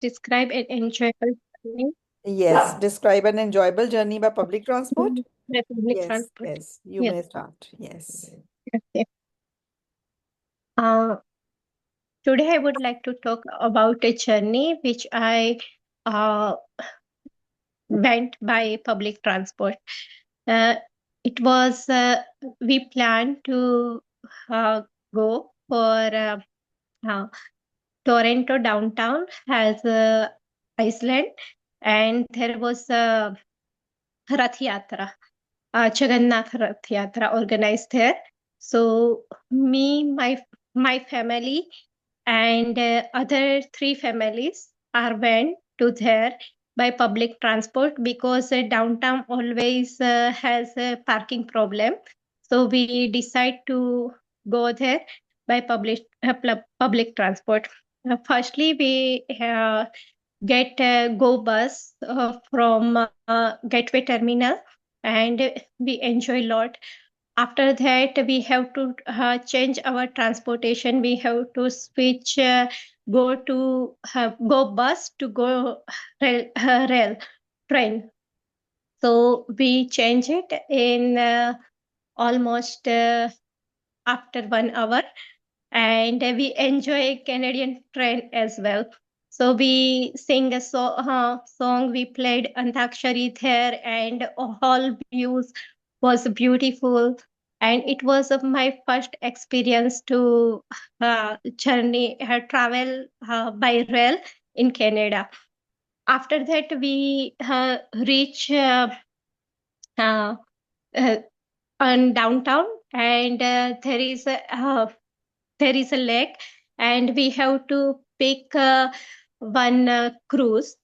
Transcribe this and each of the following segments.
describe an enjoyable journey Yes, describe an enjoyable journey by public transport. by public Yes, transport. yes, you Yes. may start. Yes. Okay. Uh, Today I would like to talk about a journey which I uh, went by public transport. Uh, it was we planned to go for uh, Toronto downtown has Iceland, and there was a Rath Yatra, Jagannath Rath Yatra organized there. So me, my family, and other three families are went to there by public transport because downtown always has a parking problem. So we decide to go there by public transport. Firstly, we get a go bus from Gateway Terminal, and we enjoy a lot. After that, we have to change our transportation. We have to switch, go bus to go rail train. So we change it in almost after 1 hour, and we enjoy Canadian train as well. So we sing a song, we played Antakshari there, and all views was beautiful. And it was my first experience to travel by rail in Canada. After that, we reach uh, uh, on downtown, and there is a lake, and we have to pick one cruise.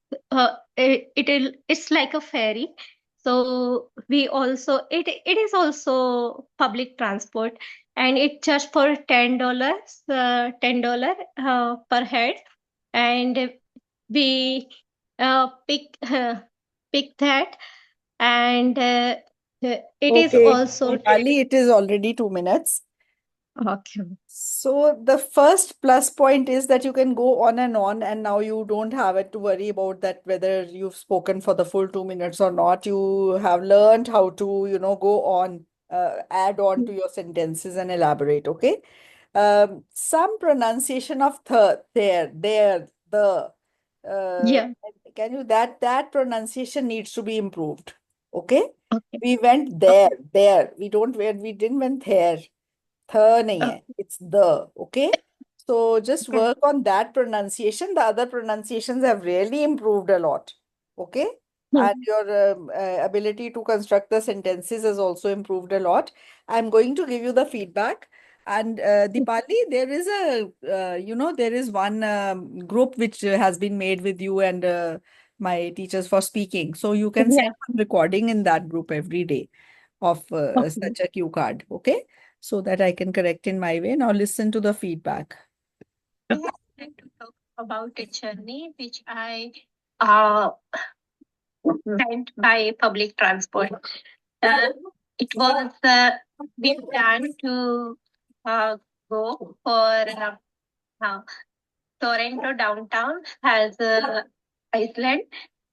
It's like a ferry. So we also it is also public transport, and it's just for $10, $10 per head, and we pick pick that, and it is Okay, also Ali, it is already 2 minutes. okay. So the first plus point is that you can go on, and now you don't have it to worry about that whether you've spoken for the full 2 minutes or not. You have learned how to, go on, add on to your sentences and elaborate. Okay. Some pronunciation of there, the. Uh, Yeah. can you that pronunciation needs to be improved. Okay. Okay. We went Okay. there. We didn't went there. th nahi hai. Okay. It's the, okay? So just Okay. work on that pronunciation. The other pronunciations have really improved a lot. Okay? And Hmm. your ability to construct the sentences has also improved a lot. I'm going to give you the feedback. And Dipali, there is there is one group which has been made with you and my teachers for speaking. So you can send Yeah. one recording in that group every day of Okay. such a cue card. Okay? So that I can correct in my way. Now listen to the feedback. I would like to talk about a journey which I uh, went by public transport. Uh, it was we planned to uh, go for uh, Toronto downtown has Iceland,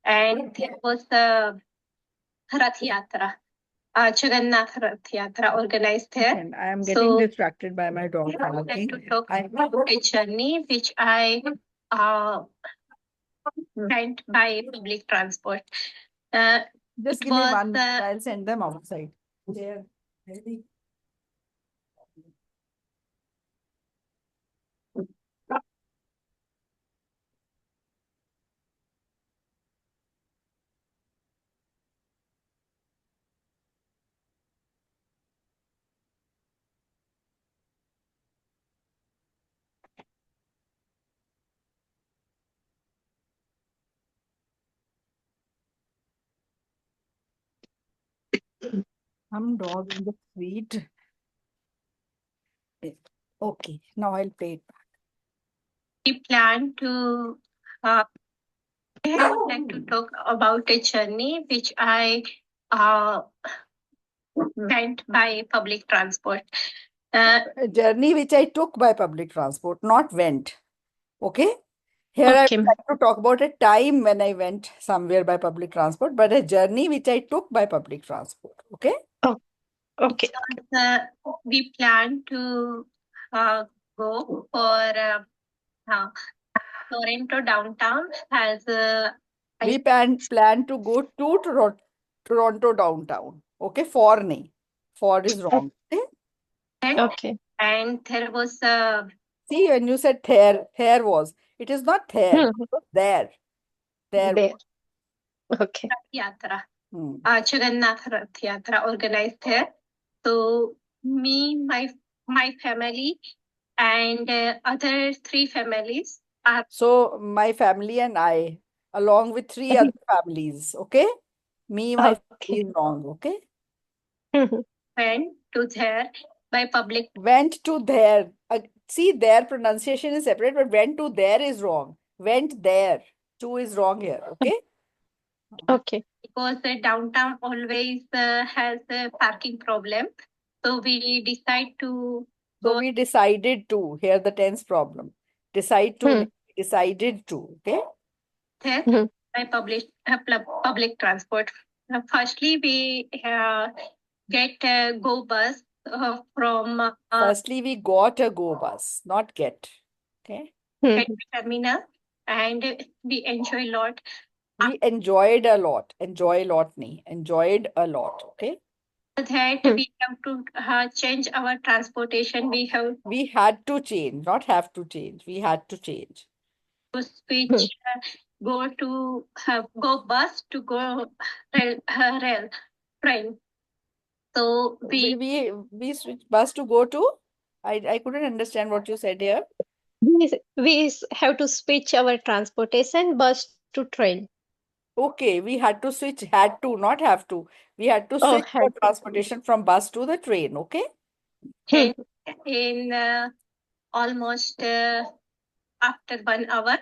and there was a Rath Yatra, Jagannath Rath Yatra organized there. And I am getting So distracted by my dog I would like barking. to talk about a journey which I uh, went by public transport. Uh, Just it give me was 1 minute. I'll send them outside. There. Ready? Some dog in the street. Okay, now I'll play it. we planned to. I would like to talk about a journey which I uh, went by public transport. Uh, A journey which I took by public transport, not went. Okay? Here I Okay, would ma'am. like to talk about a time when I went somewhere by public transport, but a journey which I took by public transport. Okay. Oh, okay. We plan to uh, go for uh, Toronto downtown has I We plan to go to Toronto downtown. Okay. For nahi. For is wrong. Okay. said, okay, and there was a See, when you said there was, it is not there. It hmm, was there. There there. was. Okay. Yatra, Hmm. Jagannath Rath Yatra organized there. So me, my family, and other three families are So my family and I, along with three other families, okay? Me, my okay. family is wrong, okay? Went to there by public. Went to there. See, their pronunciation is separate, but went to there is wrong. Went there. Two is wrong here, okay? Okay. Because the downtown always has a parking problem. So we decide to So go we decided to. Here the tense problem. Decide to, decided to, okay? there by public transport. Firstly, we get a go bus from Firstly, we got a go bus, not get, okay? get terminal, and we enjoy a lot. We enjoyed a lot. Enjoy a lot, nahi. Enjoyed a lot, okay? After that, we have to change our transportation. We have We had to change, not have to change. We had to change. to switch, go to go bus to go rail train. So We switched bus to go to. I couldn't understand what you said here. we have to switch our transportation bus to train. Okay, we had to switch, had to, not have to. We had to Oh, switch had our transportation from bus to the train. Okay. change in almost after 1 hour,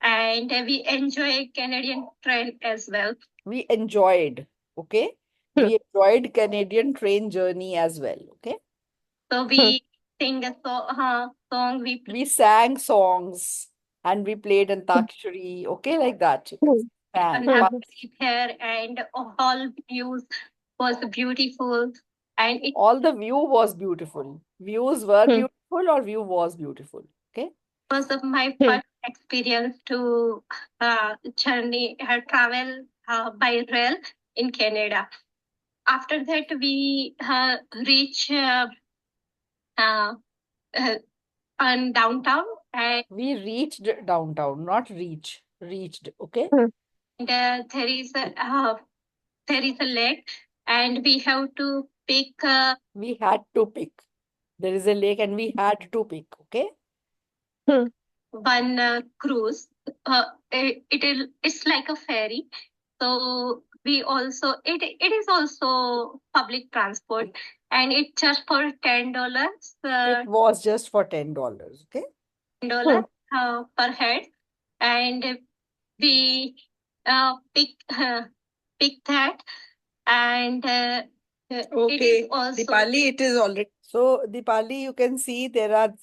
and we enjoy Canadian train as well. We enjoyed. Okay. We enjoyed Canadian train journey as well. Okay. So we sing a song. We sang songs and we played Antakshari. Okay, like that. You can say. Sang. Another there, and all views was beautiful, and it All the view was beautiful. Views were beautiful or view was beautiful. Okay. was of my first experience to journey travel by rail in Canada. After that, we reach uh, uh, on downtown, and We reached downtown, not reach. Reached. Okay. and, there is a lake, and we have to pick We had to pick. There is a lake and we had to pick. Okay. one cruise. It's like a ferry. So we also it is also public transport, and it's just for $10. It was just for $10. Okay. $10 per head, and we pick pick that, and it is Okay, also Dipali, it is already. So, Dipali, you can see there are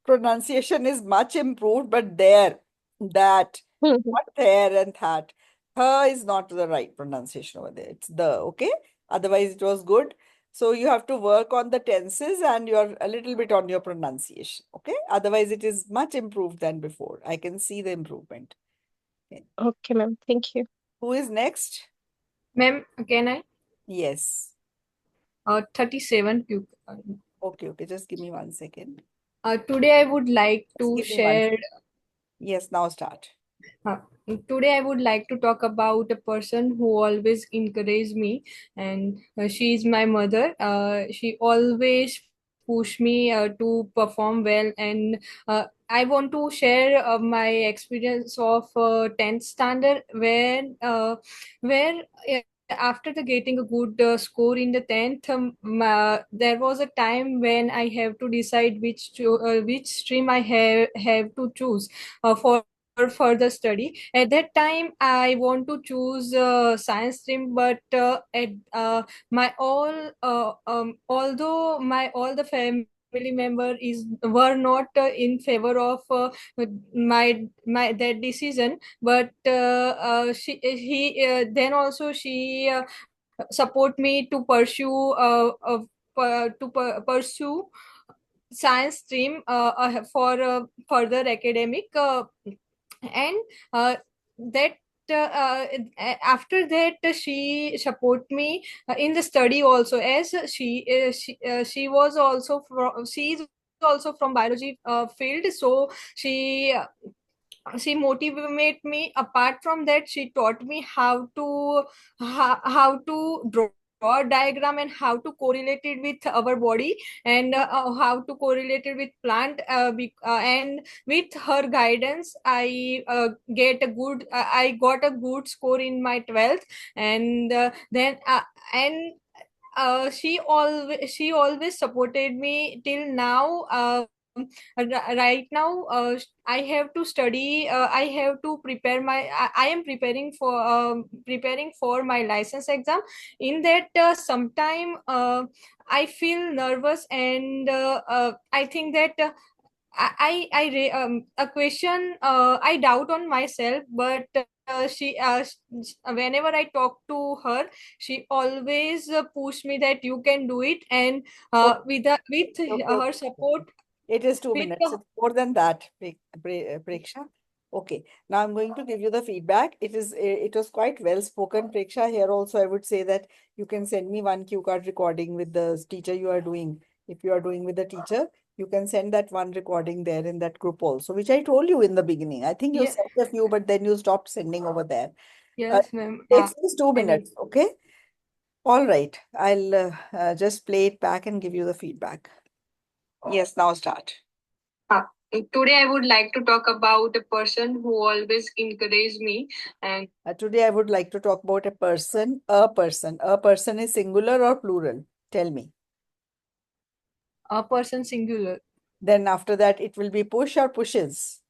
pronunciation is much improved, but there, that, not there and that. Is not the right pronunciation over there. It's the, okay? Otherwise, it was good. So, you have to work on the tenses and you're a little bit on your pronunciation, okay? Otherwise, it is much improved than before. I can see the improvement. Okay. Okay, ma'am. Thank you. Who is next? Ma'am, can I? Yes. 37. Okay, okay. Just give me 1 second. Today I would like Just to give me one. share. Yes, now start. Uh, Today I would like to talk about a person who always encouraged me, and she is my mother. She always push me to perform well, and I want to share my experience of 10th standard where after the getting a good score in the 10th, there was a time when I have to decide which stream I have to choose for further study. At that time, I want to choose science stream, but at my all although my all the family family member is were not in favor of my that decision, but she he then also she support me to pursue pursue science stream for further academic and uh, that after that she support me in the study also, as she was also from she is also from biology field. So she she motivated me. Apart from that, she taught me how to draw a diagram and how to correlate it with our body, and how to correlate it with plant and with her guidance I got a good score in my 12th. And then and she always supported me till now. Right now, I have to study. I have to prepare my. I am preparing for my license exam. In that, sometime I feel nervous, and I think that. A question I doubt on myself, but whenever I talk to her, she always push me that you can do it, and Okay, with okay, her okay, support, okay. It is with 2 minutes. It's more than that, Preksha. Okay, now I'm going to give you the feedback. It was quite well spoken, Preksha. Here also, I would say that you can send me one cue card recording with the teacher you are doing. If you are doing with the teacher, you can send that one recording there in that group also, which I told you in the beginning. I think you yeah, sent a few, but then you stopped sending over there. Uh, yes, ma'am. takes us two I will. minutes, okay? All right, I'll just play it back and give you the feedback. Yes, now start. Uh, Today, I would like to talk about a person who always encouraged me. And today, I would like to talk about a person, a person. A person is singular or plural? Tell me. A person singular. Then after that, it will be push or pushes.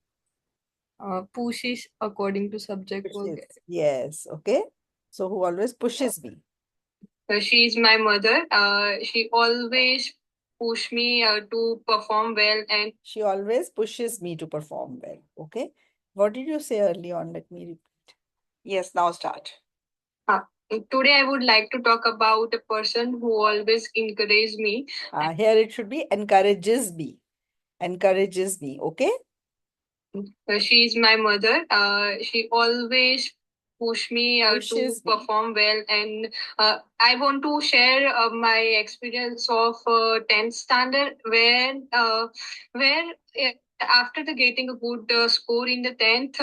Pushes according to subject verb. Pushes. Yes. Okay. So who always pushes me? She is my mother. She always push me to perform well, and She always pushes me to perform well. Okay. What did you say early on? Let me repeat. Yes, now start. Uh, Today, I would like to talk about a person who always encouraged me. Here it should be encourages me. Encourages me. Okay. She is my mother. She always push me to Pushes me. perform well, and I want to share my experience of 10th standard, where after the getting a good score in the 10th,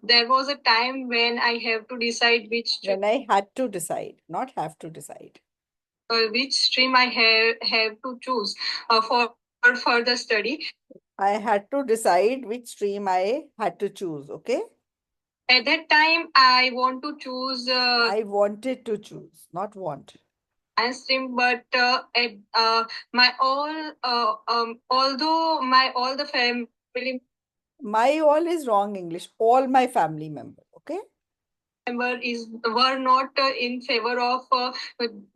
there was a time when I have to decide when I had to decide, not have to decide. Which stream I have to choose for further study. I had to decide which stream I had to choose, okay? At that time, I want to choose. I wanted to choose, not want. Science stream, but my although my all the family My all is wrong English. All my family member, okay? Member is were not in favor of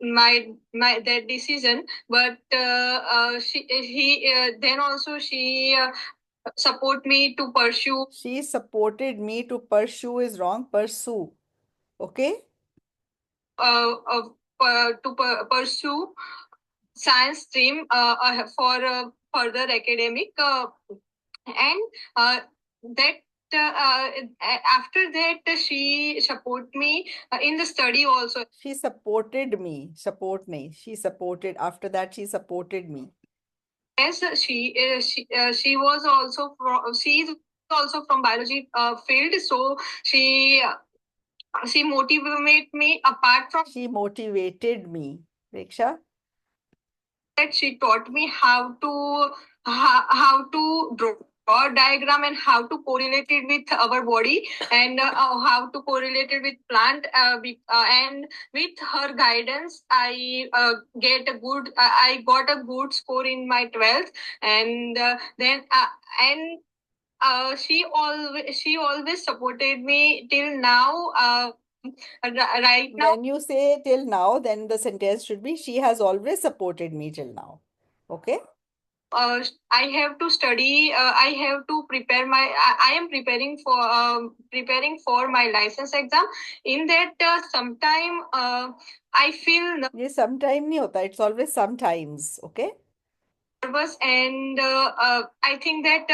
my that decision, but she he then also she support me to pursue. She supported me to pursue is wrong. Pursue. Okay. Pursue science stream for further academic and that after that she support me in the study also. She supported me. Support me. She supported. After that, she supported me. Yes, she was also from she is also from biology field. So she she motivated me. Apart from she motivated me, Reksha. That she taught me how to draw a diagram and how to correlate it with our body, and how to correlate it with plant and with her guidance I got a good score in my 12th. And then and she always supported me till now. Right now, when you say till now, then the sentence should be she has always supported me till now. Okay. I have to study. I have to prepare my. I am preparing for my license exam. In that, sometime I feel ये sometime नहीं होता, it's always sometimes, okay? nervous, and I think that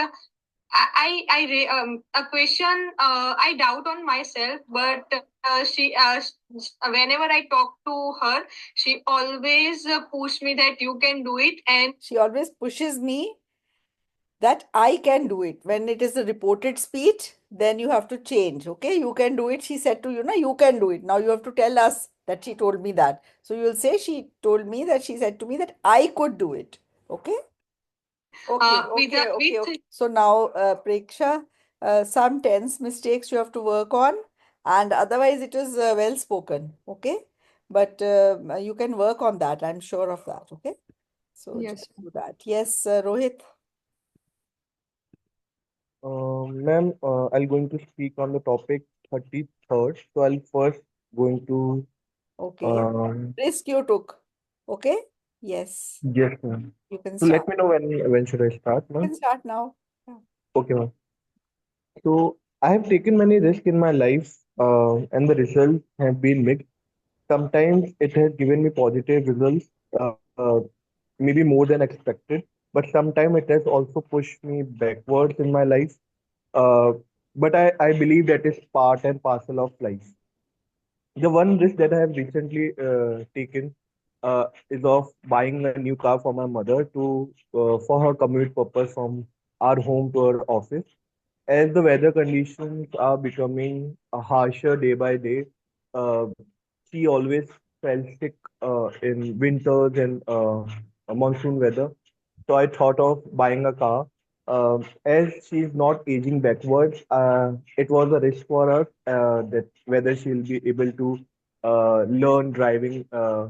a question I doubt on myself, but whenever I talk to her, she always push me that you can do it, and She always pushes me that I can do it. When it is a reported speech, then you have to change. Okay, you can do it. She said to you, no, you can do it. Now you have to tell us that she told me that. So you will say she told me that she said to me that I could do it. Okay. Okay, with okay, okay, okay. So now, Preksha, some tense mistakes you have to work on, and otherwise it is well spoken. Okay, but you can work on that. I'm sure of that. Okay, so just yes. do that. Yes, Rohit. Ma'am, I'll going to speak on the topic 33rd. So I'll first going to Okay, um, risk you took. Okay, yes, yes, ma'am. you can So let start. me know when should I start, You ma'am? can start now. Yeah. Okay, ma'am. So I have taken many risks in my life, and the results have been mixed. Sometimes it has given me positive results, maybe more than expected, but sometimes it has also pushed me backwards in my life. Uh, but I believe that is part and parcel of life. The one risk that I have recently taken is of buying a new car for my mother to for her commute purpose from our home to her office. As the weather conditions are becoming harsher day by day, uh, she always fell sick in winters and monsoon weather. So I thought of buying a car. As she's not aging backwards, it was a risk for us that whether she'll be able to uh, learn driving, uh,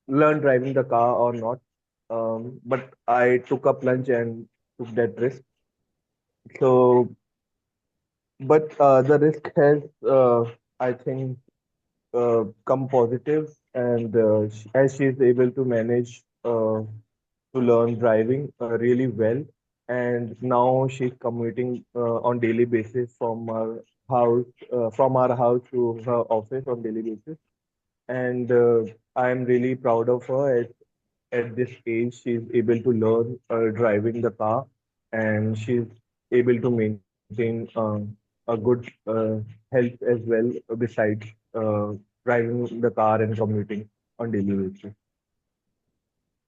learn driving the car or not. But I took a plunge and took that risk. So, but the risk has, I think, come positive, and as she is able to manage to learn driving really well, and now she's commuting on daily basis from our house to her office on daily basis, and I'm really proud of her. At this age, she's able to learn driving the car, and she's able to maintain a good health as well besides driving the car and commuting on daily basis.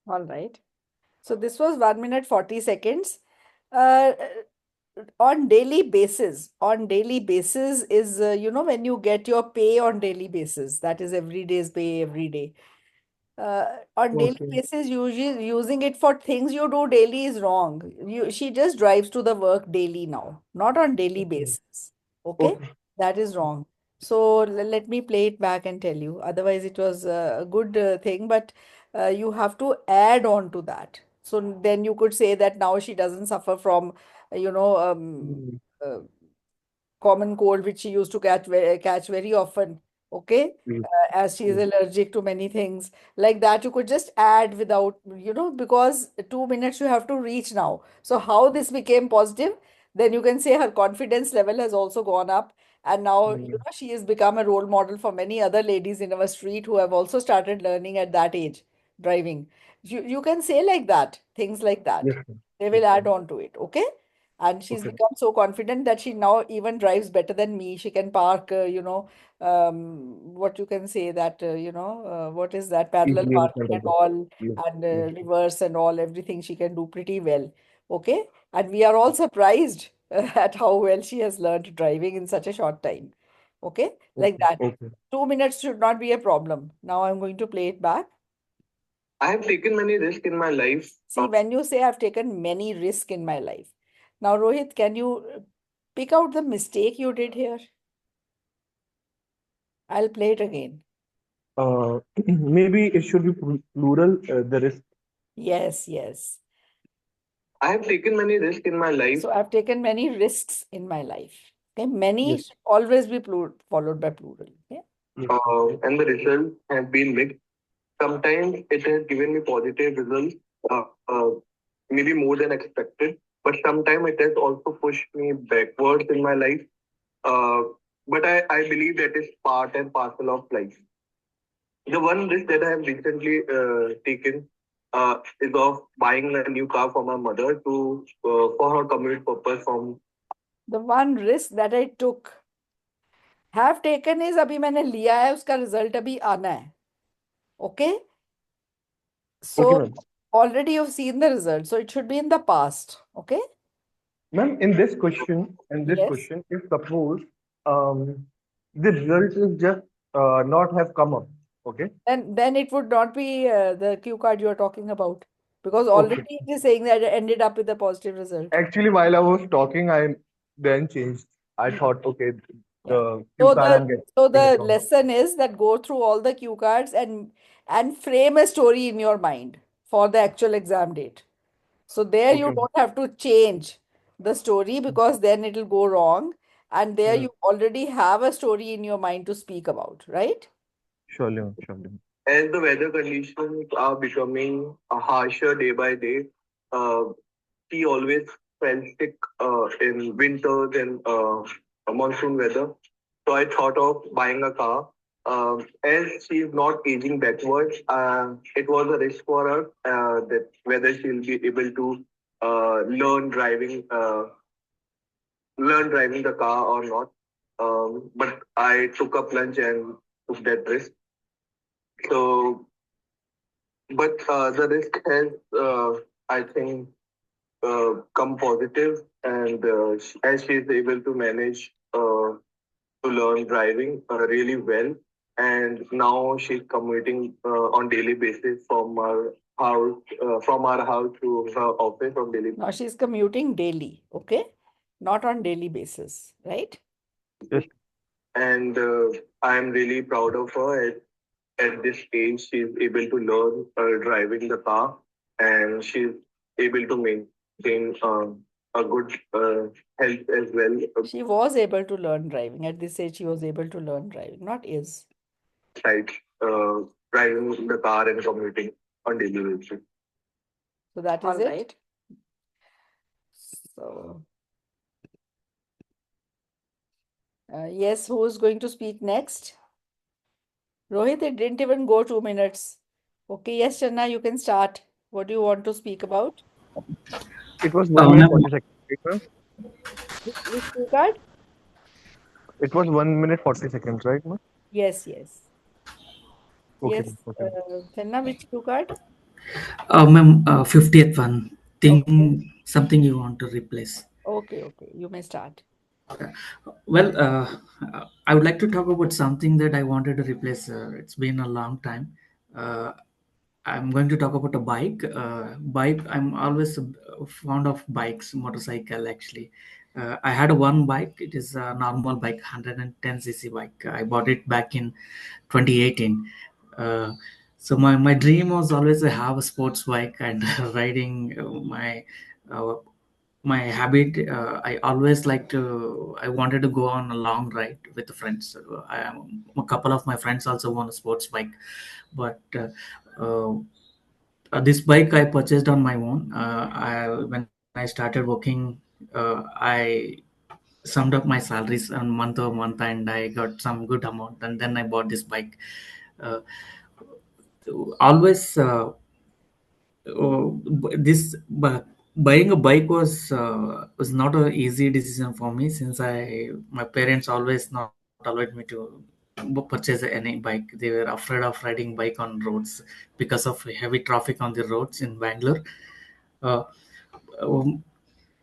All right. So this was 1 minute 40 seconds. Uh, on daily basis is when you get your pay on daily basis. That is every day's pay every day. On daily Okay. basis, usually using it for things you do daily is wrong. She just drives to the work daily now, not on daily Okay. basis. Okay, Okay. that is wrong. So let me play it back and tell you. Otherwise, it was a good thing, but you have to add on to that. So then you could say that now she doesn't suffer from, you know, Mm, uh, common cold which she used to catch very often. Okay, yes, as she is yes. allergic to many things like that, you could just add without, because 2 minutes you have to reach now. So how this became positive, then you can say her confidence level has also gone up, and now Mm, she has become a role model for many other ladies in our street who have also started learning at that age driving. You can say like that, things like that, yes, ma'am. they will Okay. add on to it. Okay, and she's Okay. become so confident that she now even drives better than me. She can park, what you can say that, what is that, parallel Easily in parking front and of the. all, Yes. and Yes. reverse and all, everything she can do pretty well. Okay, and we are all surprised at how well she has learned driving in such a short time. Okay, like Okay. that. Okay. 2 minutes should not be a problem. Now I'm going to play it back. I have taken many risks in my life. See, when you say I've taken many risks in my life. Now, Rohit, can you pick out the mistake you did here? I'll play it again. Maybe it should be plural. The risk. Yes, yes. I have taken many risks in my life. So I've taken many risks in my life. Okay, many Yes. should always be followed by plural. Okay. Yes. And the results have been mixed. Sometimes it has given me positive results. Uh, uh, maybe more than expected, but sometimes it has also pushed me backwards in my life. Uh, but I believe that is part and parcel of life. The one risk that I have recently taken is of buying a new car for my mother to for her commute purpose from. The one risk that I took, have taken is अभी मैंने लिया है, उसका result अभी आना है. Okay? Okay, So ma'am. already you've seen the result, so it should be in the past. Okay? Ma'am, in this Yes. question, if suppose um, the result is just not have come up, okay, Then it would not be the cue card you are talking about, because okay. already it is saying that it ended up with a positive result. Actually, while I was talking, I then changed. I thought, okay, Yeah. the cue So card I'm getting it the wrong. lesson is that go through all the cue cards and frame a story in your mind for the actual exam date. So there you Okay, don't have to change the story, because then it'll go wrong. And there ma'am. you already have a story in your mind to speak about, right? Surely, ma'am, surely. As the weather conditions are becoming harsher day by day, uh, she always fell sick in winters and monsoon weather. So I thought of buying a car. As she is not aging backwards, it was a risk for her that whether she'll be able to learn driving the car or not. But I took a plunge and took that risk. So, but the risk has, I think, come positive, and as she is able to manage to learn driving really well, and now she's commuting on daily basis from our house to her office on daily. Now she's commuting daily, okay? Not on daily basis, right? Yes. And I'm really proud of her. At this age, she's able to learn driving the car, and she's able to maintain a good health as well. She was able to learn driving. At this age, she was able to learn driving, not is. Besides driving the car and commuting on daily basis. So that is All it. right. So, yes, who is going to speak next? Rohit, it didn't even go 2 minutes. Okay, yes, Channa, you can start. What do you want to speak about? It was 1 minute Ma'am, 40 seconds, right, ma'am? Which cue card? It was 1 minute 40 seconds, right, ma'am? Yes, yes. Okay, Yes, okay. Channa, which cue card? ma'am, 50th one. Okay, Thing, something you want to replace. okay, okay. You may start. Well, I would like to talk about something that I wanted to replace. It's been a long time. Uh, I'm going to talk about a bike. Bike. I'm always fond of bikes, motorcycle actually. I had one bike. It is a normal bike, 110 cc bike. I bought it back in 2018. Uh, so my dream was always to have a sports bike and riding uh, my habit. I always like to. I wanted to go on a long ride with the friends. A couple of my friends also want a sports bike, but uh, this bike I purchased on my own. When I started working, I summed up my salaries on month over month, and I got some good amount, and then I bought this bike. Uh, Always, this buying a bike was not an easy decision for me, since I my parents always not allowed me to purchase any bike. They were afraid of riding bike on roads because of heavy traffic on the roads in Bangalore. Uh, um,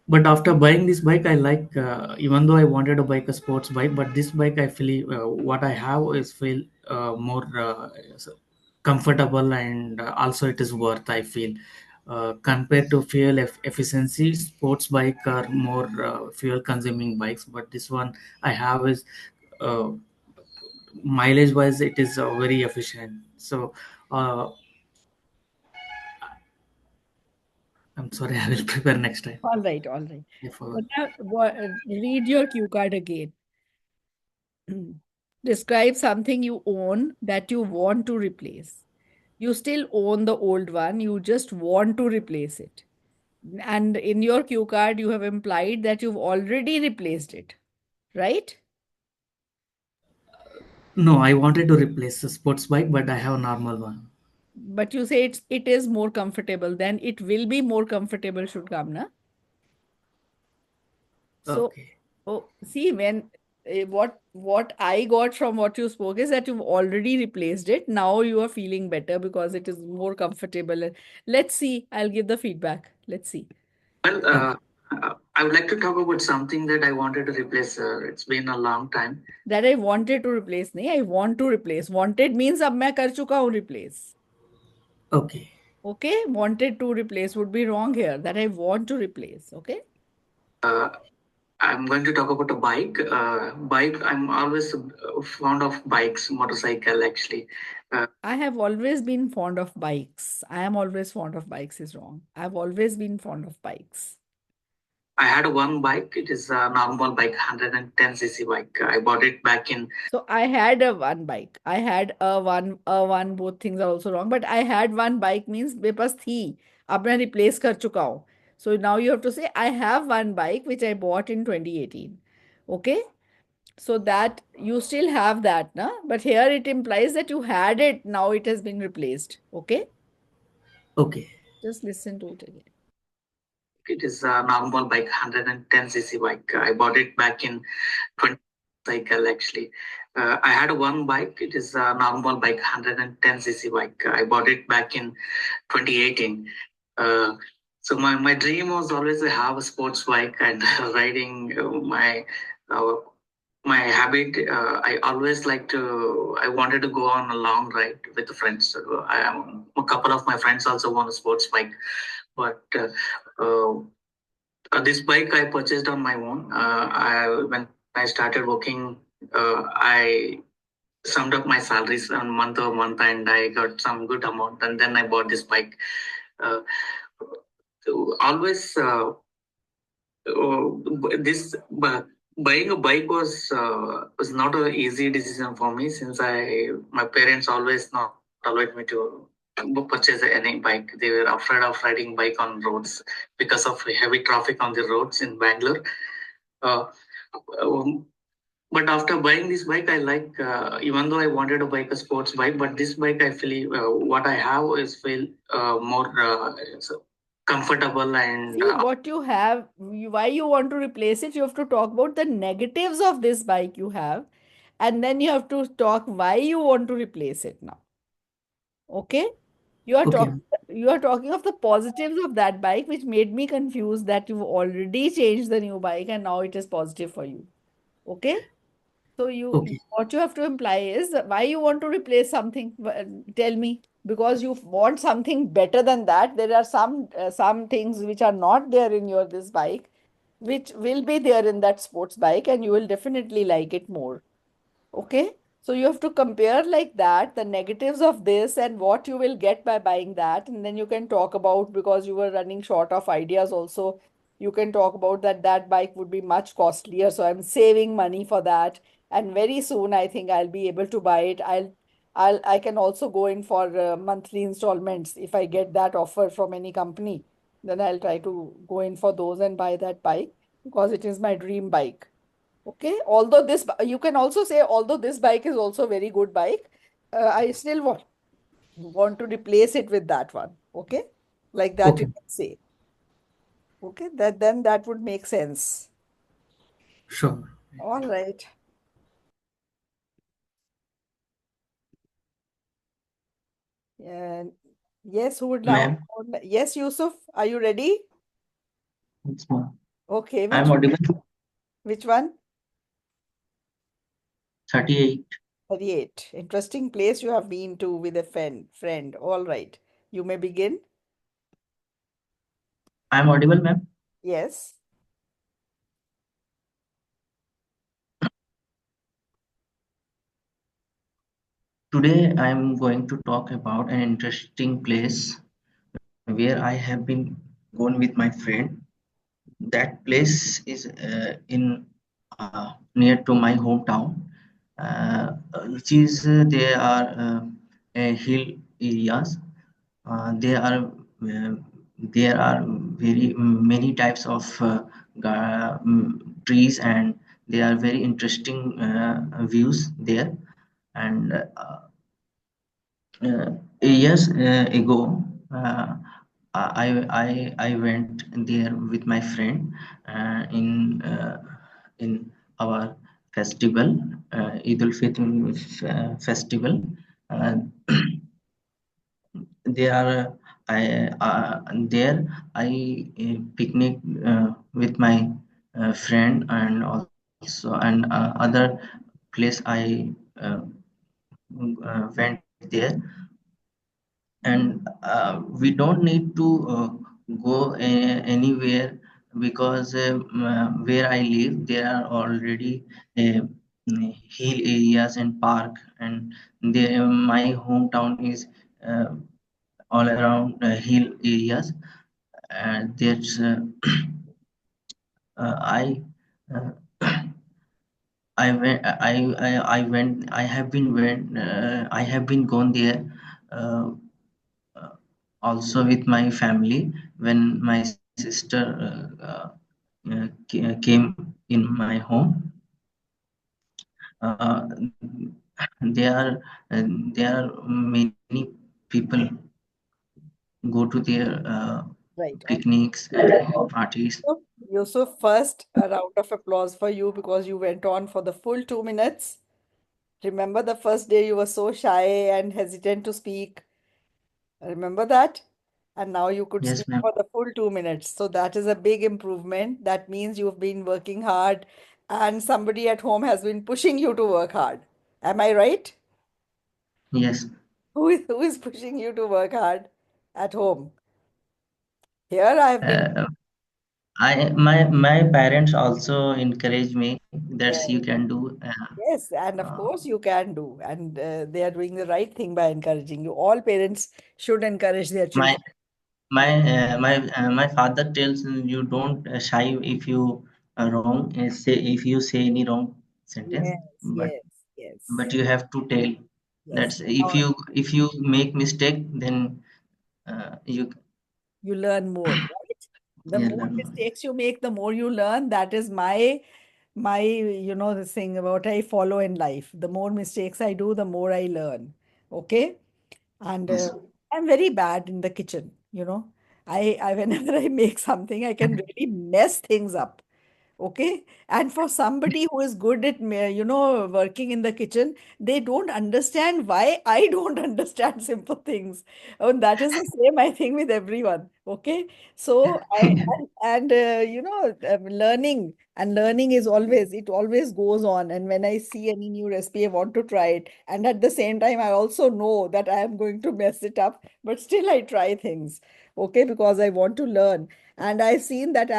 but after buying this bike, I like, even though I wanted to buy a sports bike, but this bike I feel, what I have is feel more comfortable, and also it is worth, I feel. Compared to fuel efficiency, sports bike are more fuel consuming bikes, but this one I have is, uh, mileage wise, it is very efficient. So uh, I'm sorry, I will prepare next time. All right, all right. If, But now, read your cue card again. Describe something you own that you want to replace. You still own the old one, you just want to replace it. And in your cue card, you have implied that you've already replaced it, right? No, I wanted to replace the sports bike, but I have a normal one. But you say it is more comfortable, then it will be more comfortable should come, na? So, Okay. oh, see, when what I got from what you spoke is that you've already replaced it. Now you are feeling better because it is more comfortable. Let's see. I'll give the feedback. Let's see. Well, I would like to talk about something that I wanted to replace. It's been a long time. That I wanted to replace. नहीं, I want to replace. Wanted means अब मैं कर चुका हूँ replace. Okay. Okay, wanted to replace would be wrong here. That I want to replace. Okay. Uh, I'm going to talk about a bike. Bike. I'm always fond of bikes, motorcycle actually. I have always been fond of bikes. I am always fond of bikes is wrong. I've always been fond of bikes. I had one bike. It is a normal bike, 110cc bike. I bought it back in. So I had a one bike. I had a one. Both things are also wrong. But I had one bike means मेरे पास थी. अब मैं replace कर चुका हूँ. So now you have to say I have one bike which I bought in 2018. Okay. So that you still have that, na? But here it implies that you had it. Now it has been replaced. Okay. Okay. Just listen to it again. It is a normal bike, 110cc bike. I bought it back in 20 cycle actually. I had one bike. It is a normal bike, 110cc bike. I bought it back in 2018. So my dream was always to have a sports bike and riding uh, my habit. I always like to. I wanted to go on a long ride with the friends. A couple of my friends also want a sports bike, but this bike I purchased on my own. When I started working, I summed up my salaries on month over month, and I got some good amount, and then I bought this bike. Uh, so always, this buying a bike was not an easy decision for me since my parents always not allowed me to purchase any bike. They were afraid of riding bike on roads because of heavy traffic on the roads in Bangalore. Uh, um, but after buying this bike, I like even though I wanted to buy a sports bike, but this bike I feel what I have is feel more comfortable and See what you have, why you want to replace it. You have to talk about the negatives of this bike you have, and then you have to talk why you want to replace it now. Okay? You are okay, talking you are talking of the positives of that bike, which made me confused that you've already changed the new bike and now it is positive for you. Okay? So okay, what you have to imply is that why you want to replace something. Tell me, because you want something better than that. There are some things which are not there in your this bike, which will be there in that sports bike, and you will definitely like it more. Okay. So you have to compare like that, the negatives of this and what you will get by buying that. And then you can talk about, because you were running short of ideas also, you can talk about that bike would be much costlier. So I'm saving money for that. And very soon I think I'll be able to buy it. I can also go in for monthly installments. If I get that offer from any company, then I'll try to go in for those and buy that bike because it is my dream bike. Okay, although you can also say, although this bike is also a very good bike, I still want to replace it with that one. Okay, like that you okay, can say. Okay, that would make sense. sure. All right. And yes, who would now? Ma'am, Yes, Yusuf, are you ready? it's ma'am. Okay, I'm audible. which one? 38. 38. Interesting place you have been to with a friend. All right. You may begin. I'm audible, ma'am. Yes. Today I'm going to talk about an interesting place where I have been gone with my friend. That place is in near to my hometown. Which is they are hill areas. They are there are very many types of trees, and there are very interesting views there. And years ago, I went there with my friend in our festival, Eid ul Fitr festival. Uh, there are there I picnic with my friend, and also and other place I went there. And we don't need to go anywhere, because where I live there are already hill areas and park, and there my hometown is uh, all around hill areas. There's I uh, I have been I have been gone there uh, uh, also with my family when my sister came in my home. Uh, there there are many people go to their Right. picnics and parties. So, Yusuf, first, a round of applause for you because you went on for the full 2 minutes. Remember the first day you were so shy and hesitant to speak? Remember that? And now you could Yes, speak ma'am. for the full 2 minutes. So that is a big improvement. That means you've been working hard and somebody at home has been pushing you to work hard. Am I right? Yes. Who is pushing you to work hard at home? Here I have been. Uh, my parents also encourage me that you Yes, can do. yes, and of Uh, course you can do. And they are doing the right thing by encouraging you. All parents should encourage their my children. my father tells you don't shy if you wrong say if you say any wrong sentence, Yes, but yes, yes, you have to tell. yes. That's if you make mistake, then you You learn more, right? The yeah, more learn more. mistakes you make, the more you learn. That is my this thing about I follow in life. The more mistakes I do, the more I learn. Okay? And Yes. I'm very bad in the kitchen, you know. I whenever I make something, I can really mess things up. Okay. And for somebody who is good at, working in the kitchen, they don't understand why I don't understand simple things. And that is the same, I think, with everyone. Okay. So learning and learning is always, it always goes on. And when I see any new recipe, I want to try it. And at the same time, I also know that I am going to mess it up, but still I try things. Okay. Because I want to learn, and I've seen that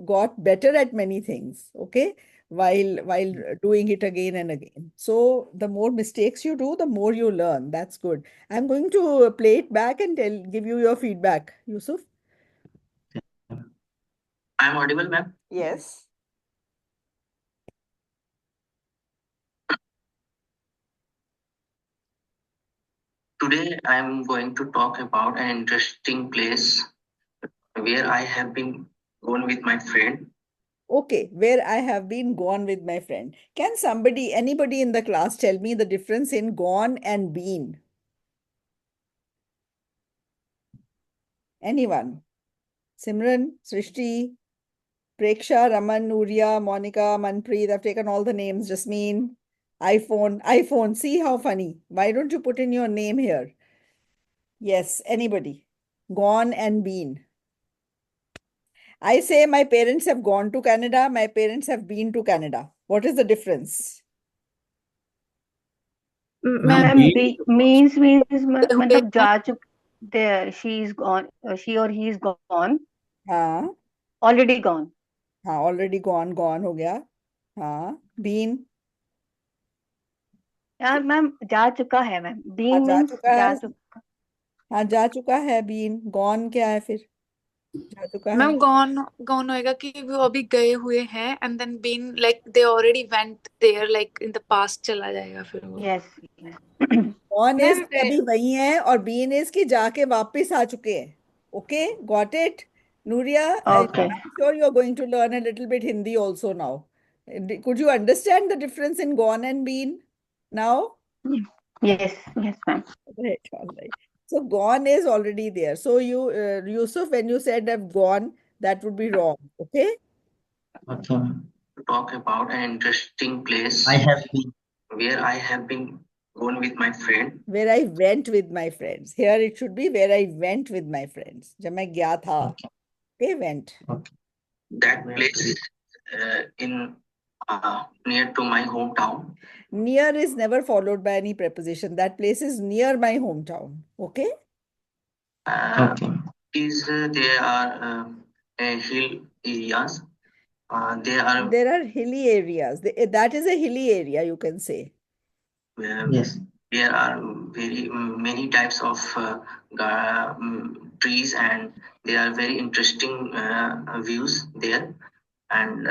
got better at many things, okay, while doing it again and again. So the more mistakes you do, the more you learn. That's good. I'm going to play it back and give you your feedback, Yusuf. I'm audible, ma'am. Yes. Today I'm going to talk about an interesting place where I have been gone with my friend. Okay, where I have been gone with my friend. Can anybody in the class tell me the difference in gone and been? Anyone? Simran, Srishti, Preksha, Raman, Nuria, Monica, Manpreet. I've taken all the names. Jasmine, iPhone. See how funny. Why don't you put in your name here? Yes, anybody. Gone and been. I say my parents have gone to Canada. My parents have been to Canada. What is the difference? Ma'am, ma'am B. B means means गए हुए मतलब हैं। जा चुक दे she is gone she और he is gone हाँ, already gone हाँ, already gone हो गया. हाँ, been. यार मैम जा चुका है मैम हाँ, बीन जा मीन्स चुका जा है. चुका हाँ, जा चुका है. been. gone क्या है फिर? जा चुका है. मैम गॉन गॉन होएगा कि वो अभी गए हुए हैं and then been like they already went there like in the past चला जाएगा फिर वो। यस gone is मैम कि अभी वही है, और been is कि जाके वापस आ चुके हैं. Okay, got it? Nuria, Okay. I'm sure you're going to learn a little bit Hindi also now. Could you understand the difference in gone and been now? Yes, yes, ma'am. Right, all right. So gone is already there. So you, Yusuf, when you said I've gone, that would be wrong. Okay? Okay. To talk about an interesting place I have been, where I have been gone with my friend. Where I went with my friends. Here it should be where I went with my friends. जब मैं गया था. Okay. Okay, went. Okay. That place in near to my hometown. Near is never followed by any preposition. That place is near my hometown. Okay? Okay. Is there are hill areas. There are hilly areas. That is a hilly area, you can say. Yes. There are very many types of trees, and there are very interesting views there. And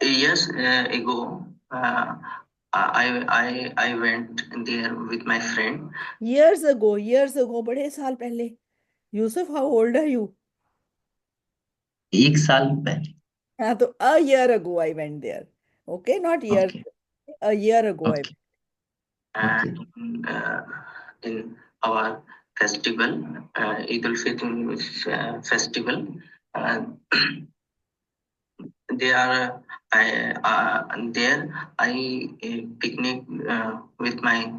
years ago, I went there with my friend. Years ago, बड़े साल पहले. Yusuf, how old are you? एक साल पहले. हाँ, तो a year ago I went there. Okay, not year. Okay. A year ago I Okay. And in our festival, Eid al-Fitr festival, uh, there I picnic with my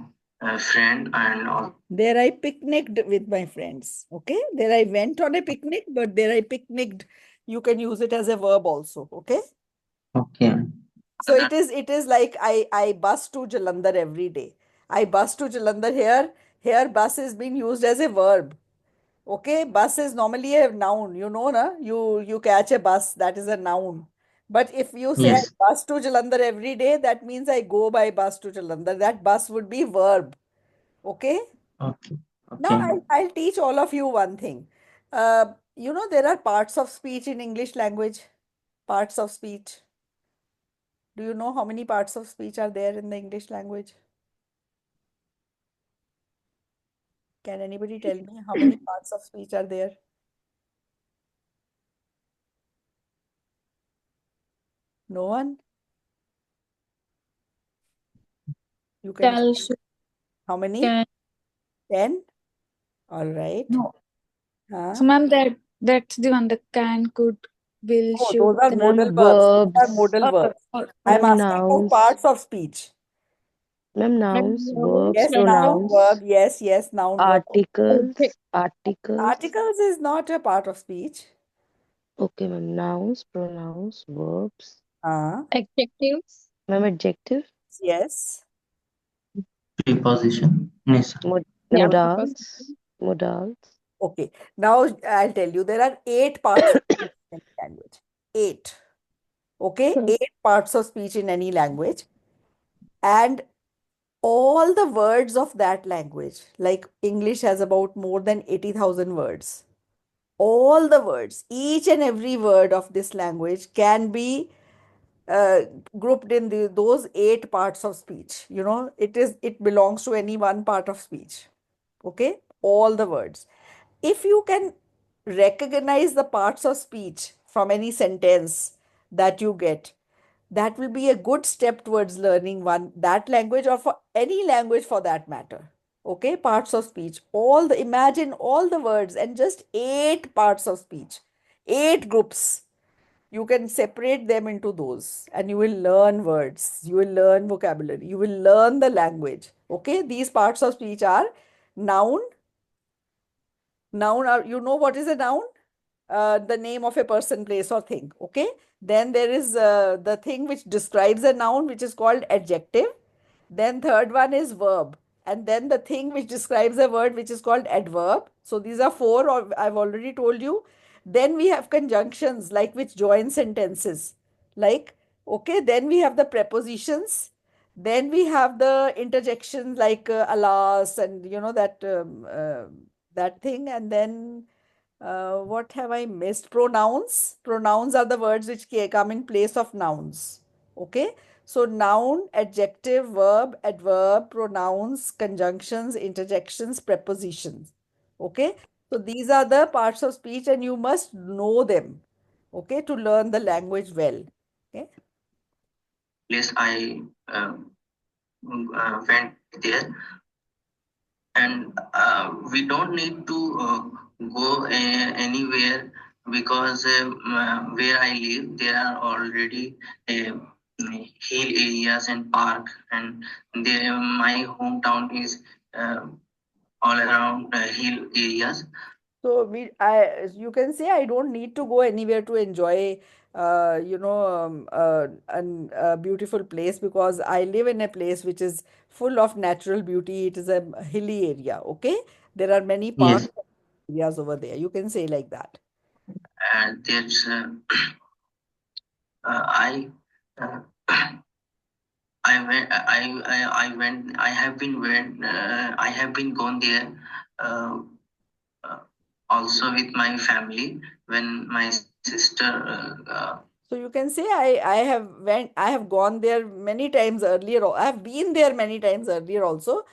friend and all. There I picnicked with my friends. Okay, there I went on a picnic, but there I picnicked. You can use it as a verb also. Okay. Okay. So it is like I bus to Jalandhar every day. I bus to Jalandhar here. Here bus is being used as a verb. Okay, bus is normally a noun, na? You catch a bus, that is a noun. But if you say I Yes. bus to Jalandhar every day, that means I go by bus to Jalandhar. That bus would be verb. Okay? Okay. Now Okay. I'll teach all of you one thing. There are parts of speech in English language. Parts of speech. Do you know how many parts of speech are there in the English language? Can anybody tell me how many parts of speech are there? No one? You can Shall, think. should, How many? can. 10? All right. No. Huh? So, ma'am, that's the one, the can, could, will, Oh, those should. are Then, modal Ma'am, verbs. Those are verbs. modal verbs. I'm Ma'am, asking for nouns. parts of speech. Ma'am, ma'am, nouns, verbs verbs, Yes, like noun, verb. pronouns, Yes, yes, noun, verb. object, articles, articles. Articles is not a part of speech. Okay, ma'am, nouns, pronouns, verbs. adjectives, Ma'am, adjective, Yes. Preposition. Yes. yeah, modals, preposition. modals. Okay. Now I'll tell you there are 8 parts of speech in any language. 8. Okay. 8 parts of speech in any language. And all the words of that language, like English has about more than 80,000 words. All the words, each and every word of this language can be uh, grouped in those 8 parts of speech. It belongs to any one part of speech. Okay, all the words. If you can recognize the parts of speech from any sentence that you get, that will be a good step towards learning one that language, or for any language for that matter. Okay, parts of speech, imagine all the words and just 8 parts of speech, 8 groups. You can separate them into those and you will learn words, you will learn vocabulary, you will learn the language. Okay, these parts of speech are noun. Noun are, what is a noun? The name of a person, place, or thing. Okay. Then there is the thing which describes a noun, which is called adjective. Then third one is verb. And then the thing which describes a word, which is called adverb. So these are four, or I've already told you. Then we have conjunctions, like which join sentences. Like, okay, then we have the prepositions. Then we have the interjections like alas, and that thing. And then what have I missed? Pronouns. Pronouns are the words which come in place of nouns. Okay. So noun, adjective, verb, adverb, pronouns, conjunctions, interjections, prepositions. Okay, so these are the parts of speech, and you must know them, okay, to learn the language well. Okay. Place I went there, and we don't need to go anywhere, because where I live there are already hill areas and park, and there my hometown is all around hill areas. So you can say I don't need to go anywhere to enjoy, a beautiful place, because I live in a place which is full of natural beauty. It is a hilly area. Okay, there are many Yes, parks areas over there. You can say like that. and there's I uh, I have been I have been gone there uh, uh, also with my family when my sister So you can say I have gone there many times earlier. I have been there many times earlier also.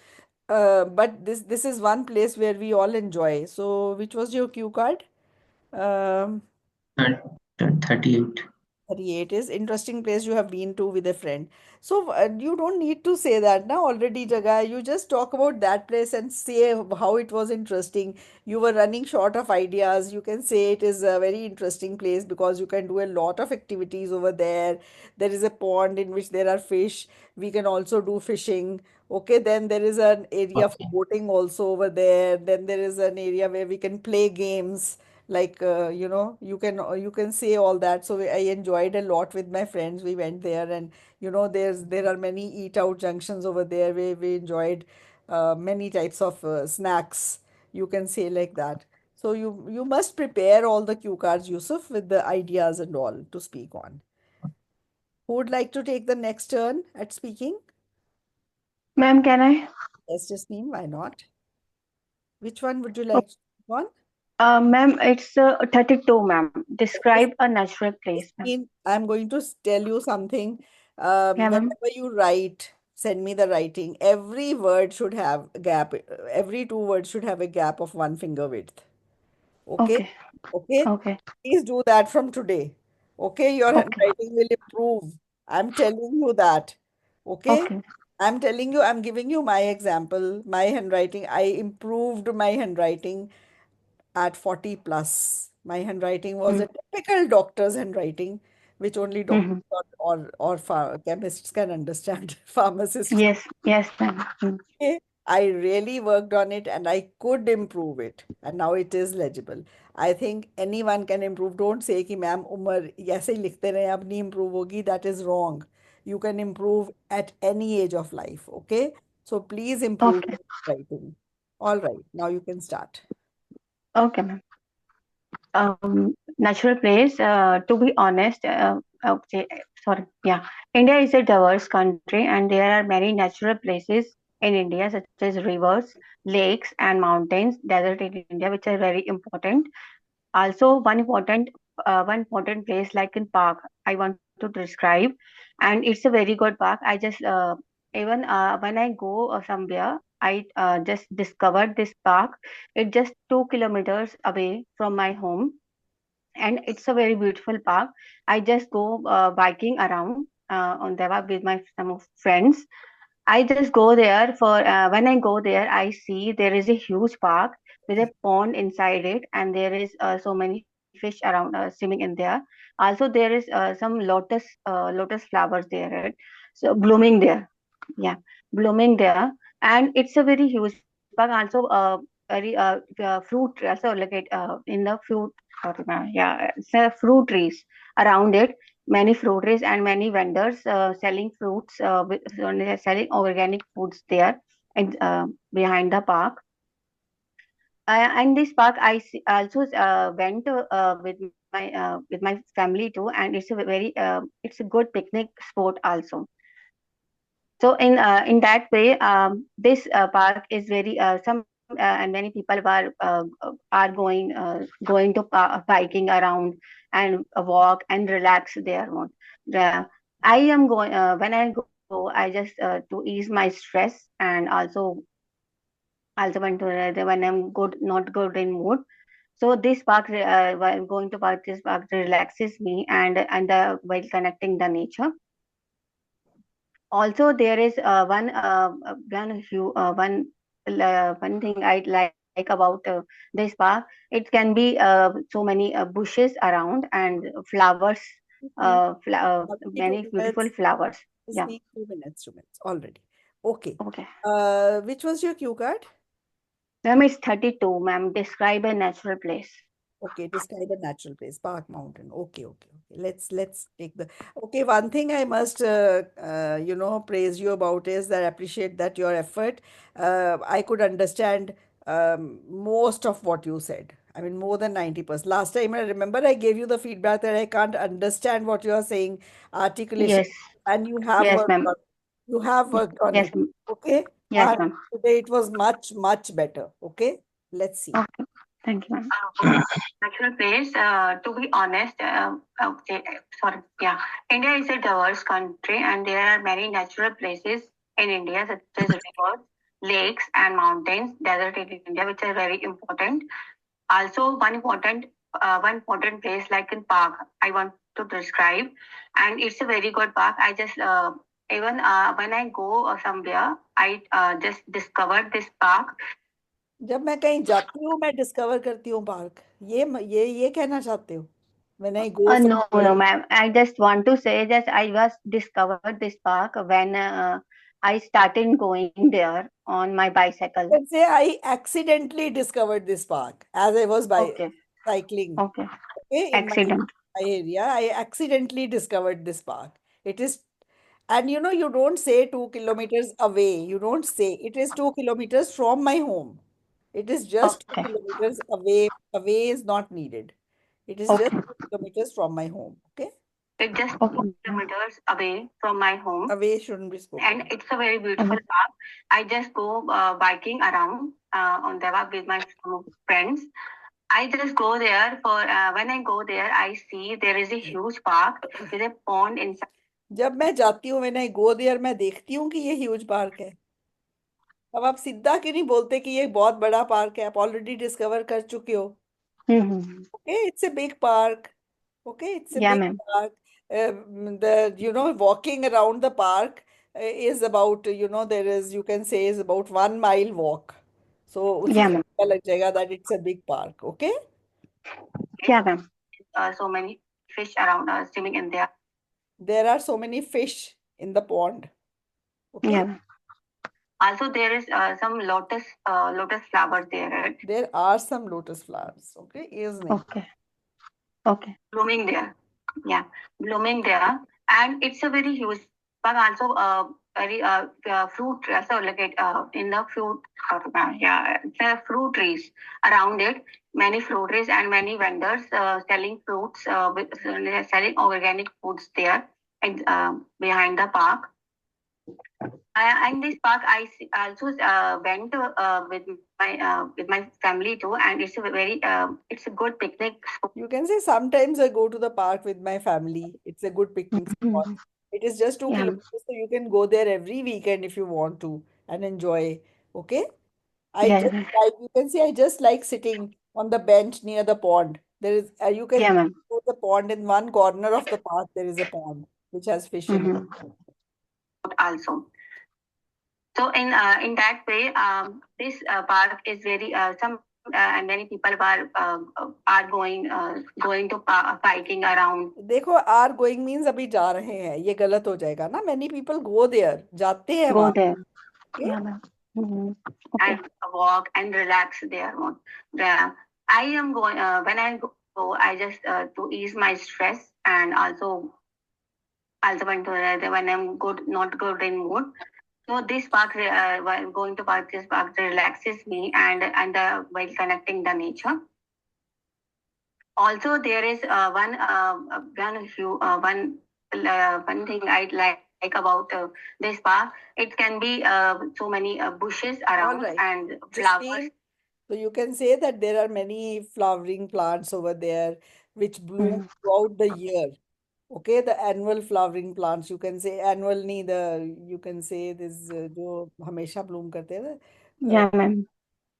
But this is one place where we all enjoy. So which was your cue card? Um, 38. 38 is interesting place you have been to with a friend. So you don't need to say that now already, Jaga. You just talk about that place and say how it was interesting. You were running short of ideas. You can say it is a very interesting place because you can do a lot of activities over there. There is a pond in which there are fish. We can also do fishing. Okay, then there is an area for Okay. boating also over there. Then there is an area where we can play games, like you can say all that. So I enjoyed a lot with my friends. We went there, and there are many eat out junctions over there where we enjoyed many types of snacks, you can say like that. So you must prepare all the cue cards, Yusuf, with the ideas and all to speak on. Who would like to take the next turn at speaking? Ma'am, can I? Yes, Jasmine, why not? Which one would you like to speak on? Ma'am, it's 32, ma'am. Describe a natural place, ma'am. I'm going to tell you something. Yeah, ma'am. Whenever you write, send me the writing. Every word should have a gap. Every two words should have a gap of 1 finger width. Okay? Okay. Okay? Okay. Please do that from today. Okay? Your Okay. handwriting will improve. I'm telling you that. Okay? Okay. I'm telling you, I'm giving you my example, my handwriting. I improved my handwriting at 40 plus. My handwriting was a Mm. typical doctor's handwriting, which only doctors Mm-hmm. or chemists can understand, pharmacists. Yes. Yes, ma'am. Mm. Okay? I really worked on it and I could improve it. And now it is legible. I think anyone can improve. Don't say कि ma'am उम्र ऐसे ही लिखते रहे अब नहीं improve होगी. That is wrong. You can improve at any age of life. Okay? So please improve Okay. your writing. All right. Now you can start. Okay, ma'am. Natural place. To be honest, okay, sorry. Yeah, India is a diverse country, and there are many natural places in India, such as rivers, lakes, and mountains, desert in India, which are very important. Also, one important place like in park, I want to describe, and it's a very good park. I just even when I go somewhere, I just discovered this park. It's just 2 kilometers away from my home, and it's a very beautiful park. I just go biking around on Deva with my some of friends. I just go there for when I go there, I see there is a huge park with a pond inside it, and there is so many fish around swimming in there. Also, there is some lotus flowers there, right? So blooming there, yeah, blooming there, and it's a very huge park. Also, very fruit tree, also like it in the fruit, sorry, yeah, it's fruit trees around it, many fruit trees and many vendors selling fruits they're selling organic foods there and behind the park. And this park also went with my family too, and it's a very it's a good picnic spot also. So in that way, this park is very some and many people are going to biking around and walk and relax there. The, I am going when I go, I just to ease my stress and also also when I'm good, not good in mood. So this park, while going to park, this park relaxes me and while connecting the nature. Also, there is one thing I like about this park. It can be so many bushes around and flowers, See, many 32 minutes. beautiful flowers. Yeah. Speak 2 minutes, 2 minutes already. Okay. Okay. Which was your cue card? Ma'am, it's 32. Ma'am, describe a natural place. Okay, describe a natural place, park, mountain. Okay, okay, okay. Let's take the. Okay, one thing I must praise you about is that I appreciate that your effort. I could understand most of what you said. I mean, more than 90%. Last time I remember I gave you the feedback that I can't understand what you are saying, articulation, Yes. and Yes, ma'am. you have worked on Yes, it. Okay, yes, and ma'am. today it was much, much better. Okay, let's see. Okay. Thank you, ma'am. Natural place. To be honest, okay, sorry. Yeah, India is a diverse country, and there are many natural places in India, such as rivers, lakes, and mountains, desert in India, which are very important. Also, one important place like in park, I want to describe, and it's a very good park. I just even when I go somewhere, I just discovered this park. जब मैं कहीं जाती हूँ मैं discover करती हूँ park ये कहना चाहते हो when I go No, somewhere no, ma'am. I just want to say that I was discovered this park when I started going there on my bicycle. let's say I accidentally discovered this park as I was by Okay, cycling okay. okay in Accident. my area I accidentally discovered this park it is and you don't say 2 kilometers away you don't say it is 2 kilometers from my home it is just two Okay, kilometers away is not needed it is just okay. 2 kilometers from my home okay It's just okay, 2 kilometers away from my home, away shouldn't be and spoken. it's a very beautiful park. I just go biking around on the park with my friends. I just go there for when I go there, I see there is a huge park with a pond inside. जब मैं जाती हूँ मैंने गोदेर मैं देखती हूँ कि ये ह्यूज पार्क है अब आप सीधा क्यों नहीं बोलते कि ये बहुत बड़ा पार्क है आप ऑलरेडी डिस्कवर कर चुके हो Mm-hmm. Okay it's a big park okay it's a Yeah, big ma'am. park the walking around the park is about there is you can say is about 1 mile walk so उसी Yeah, से ma'am. पता लग जाएगा that it's a big park okay Yeah, ma'am. So many fish around swimming in there. there are so many fish in the pond okay Yeah, ma'am. Also, there is some lotus flowers there, right? there are some lotus flowers okay is nahi Okay. Okay. Blooming there. Yeah, blooming there. And it's a very huge park, also very fruit, so like it, in the fruit, yeah, the fruit trees around it, many fruit trees and many vendors selling fruits, selling organic foods there and behind the park. And this park, also went with my family too, and it's a very it's a good picnic spot. you can say sometimes I go to the park with my family it's a good picnic spot Mhm. it is just two Yeah, kilometers so you can go there every weekend if you want to and enjoy okay I yeah, just ma'am. like you can see I just like sitting on the bench near the pond. There is you Yeah, can ma'am. go to the pond in one corner of the park. There is a pond which has fish in it. Mm-hmm. Also. So in that way, this park is very some and many people are going to biking around. देखो are going means अभी जा रहे हैं ये गलत हो जाएगा ना many people go there जाते हैं Go वहाँ there. okay Yeah, ma'am. Mm-hmm. Okay. And walk and relax there. Yeah. I am going when I go. I just to ease my stress and also when I'm good, not good in mood. So this park, while going to park, this park relaxes me while connecting the nature. Also, there is one thing I like about this park. It can be so many bushes all around right and flowers. Justine so you can say that there are many flowering plants over there which bloom Mhm. throughout the year okay the annual flowering plants you can say annual नहीं the you can say this जो हमेशा bloom करते हैं ना Yeah, ma'am.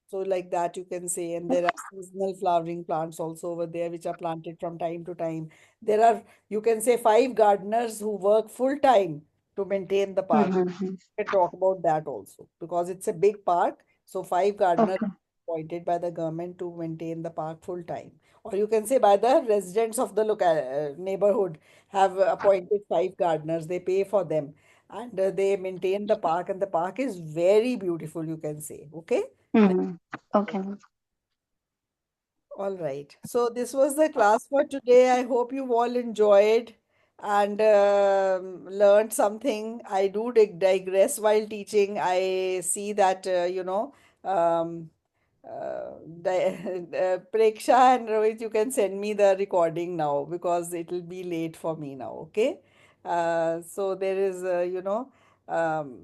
So like that you can say, and there are seasonal flowering plants also over there which are planted from time to time. There are, you can say, 5 gardeners who work full time to maintain the park. Mm-hmm. We can talk about that also because it's a big park. So 5 gardeners Okay. appointed by the government to maintain the park full time. Or you can say by the residents of the local neighborhood have appointed 5 gardeners. They pay for them and they maintain the park, and the park is very beautiful, you can say. Okay. Mm-hmm. Okay, ma'am. All right. So this was the class for today. I hope you all enjoyed and learned something. I do digress while teaching. I see that, um, Preksha and Rohit, you can send me the recording now because it will be late for me now. Okay. So there is, um,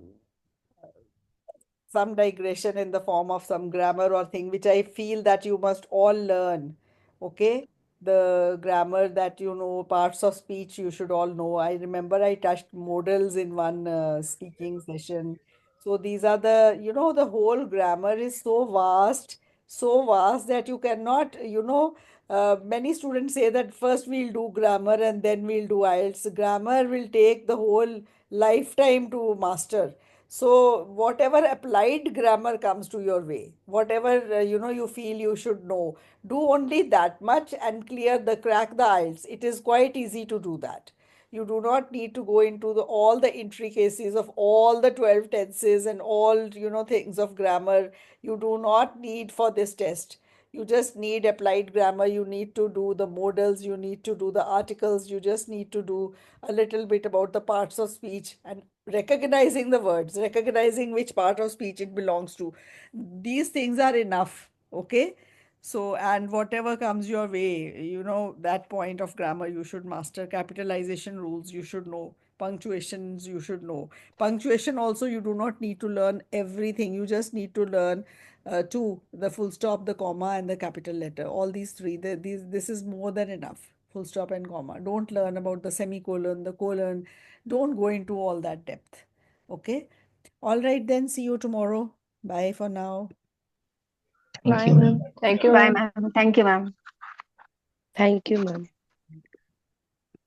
some digression in the form of some grammar or thing which I feel that you must all learn. Okay, the grammar that you know, parts of speech you should all know. I remember I touched modals in one speaking session. So these are the, the whole grammar is so vast that you cannot, many students say that first we'll do grammar and then we'll do IELTS. Grammar will take the whole lifetime to master. So whatever applied grammar comes to your way, whatever you feel you should know, do only that much and crack the IELTS. It is quite easy to do that. You do not need to go into all the intricacies of all the 12 tenses and all things of grammar. You do not need for this test. You just need applied grammar. You need to do the modals. You need to do the articles. You just need to do a little bit about the parts of speech and recognizing the words, recognizing which part of speech it belongs to. These things are enough. Okay. So, and whatever comes your way, that point of grammar you should master. Capitalization rules you should know. Punctuations you should know. Punctuation also, you do not need to learn everything. You just need to learn two, the full stop, the comma, and the capital letter. All these three, this is more than enough. Full stop and comma. Don't learn about the semicolon, the colon. Don't go into all that depth. Okay. All right, then. See you tomorrow. Bye for now. Thank Bye, you, ma'am. ma'am. Thank you, bye, ma'am. Thank you, ma'am. Thank you, ma'am.